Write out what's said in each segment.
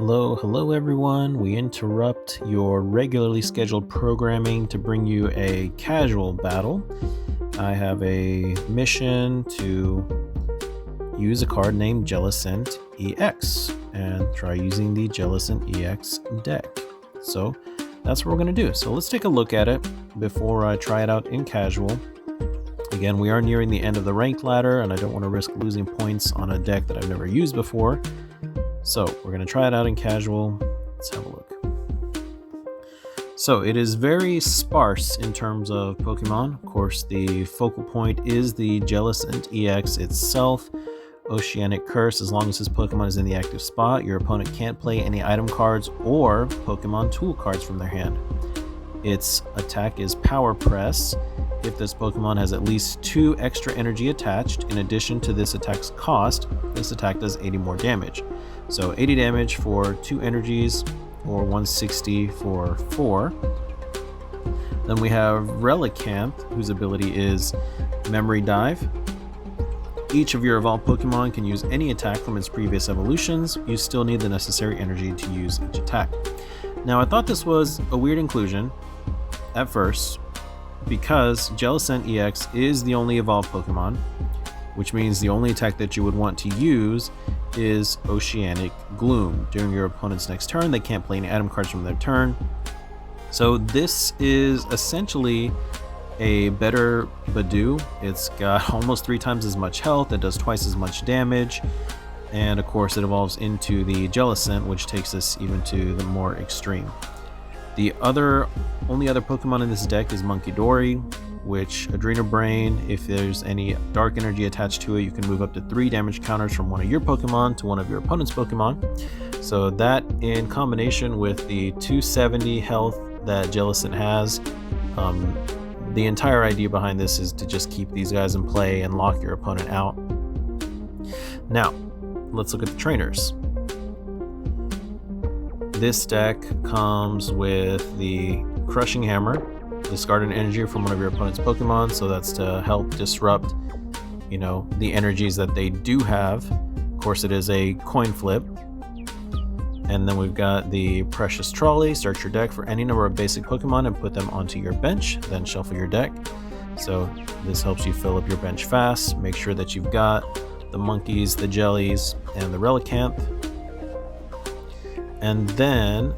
Hello everyone. We interrupt your regularly scheduled programming to bring you a casual battle. I have a mission to use a card named Jellicent EX and try using the Jellicent EX deck. So that's what we're going to do. So let's take a look at it before I try it out in casual. Again, we are nearing the end of the ranked ladder and I don't want to risk losing points on a deck that I've never used before. So we're going to try it out in casual. Let's have a look. So it is very sparse in terms of Pokemon. Of course, the focal point is the Jellicent EX itself. Oceanic Curse. As long as this Pokemon is in the active spot, your opponent can't play any item cards or Pokemon tool cards from their hand. Its attack is Power Press. If this Pokemon has at least 2 extra energy attached, in addition to this attack's cost, this attack does 80 more damage. So 80 damage for 2 energies, or 160 for 4. Then we have Relicanth, whose ability is Memory Dive. Each of your evolved Pokemon can use any attack from its previous evolutions. You still need the necessary energy to use each attack. Now, I thought this was a weird inclusion at first, because Jellicent EX is the only evolved Pokemon, which means the only attack that you would want to use is Oceanic Gloom. During your opponent's next turn, they can't play any item cards from their turn. So this is essentially a better Badoo. It's got almost 3 times as much health, it does twice as much damage, and of course it evolves into the Jellicent, which takes us even to the more extreme. The only other Pokemon in this deck is Munkidori, which Adrenal Brain, if there's any dark energy attached to it, you can move up to 3 damage counters from one of your Pokemon to one of your opponent's Pokemon. So that, in combination with the 270 health that Jellicent has, the entire idea behind this is to just keep these guys in play and lock your opponent out. Now, let's look at the trainers. This deck comes with the Crushing Hammer. Discard an energy from one of your opponent's Pokemon, so that's to help disrupt, the energies that they do have. Of course, it is a coin flip. And then we've got the Precious Trolley. Search your deck for any number of basic Pokemon and put them onto your bench, then shuffle your deck. So this helps you fill up your bench fast. Make sure that you've got the Monkeys, the Jellies, and the Relicanth. And then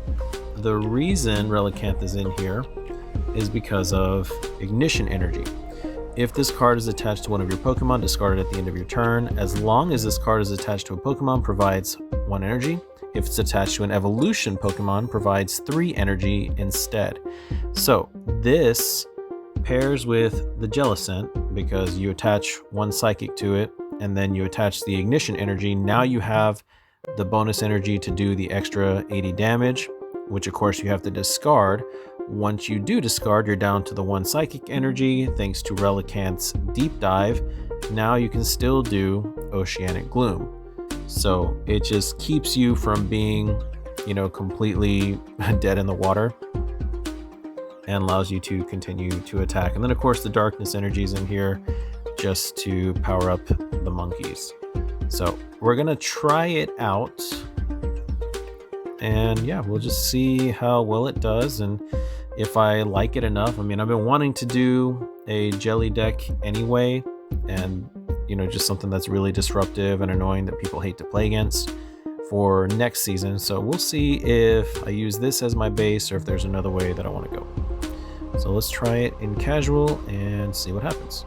the reason Relicanth is in here is because of Ignition Energy. If this card is attached to one of your Pokemon, discard it at the end of your turn. As long as this card is attached to a Pokemon, provides 1 energy. If it's attached to an evolution Pokemon, provides 3 energy instead. So this pairs with the Jellicent because you attach 1 Psychic to it and then you attach the Ignition Energy. Now you have the bonus energy to do the extra 80 damage, which of course you have to discard. Once you do discard, you're down to the 1 Psychic energy thanks to Relicanth's Deep Dive. Now you can still do Oceanic Gloom. So it just keeps you from being, completely dead in the water and allows you to continue to attack. And then of course the Darkness energy is in here just to power up the Monkeys. So we're gonna try it out, and yeah, we'll just see how well it does and if I like it enough. I've been wanting to do a Jelly deck anyway, and just something that's really disruptive and annoying that people hate to play against for next season. So we'll see if I use this as my base or if there's another way that I want to go. So let's try it in casual and see what happens.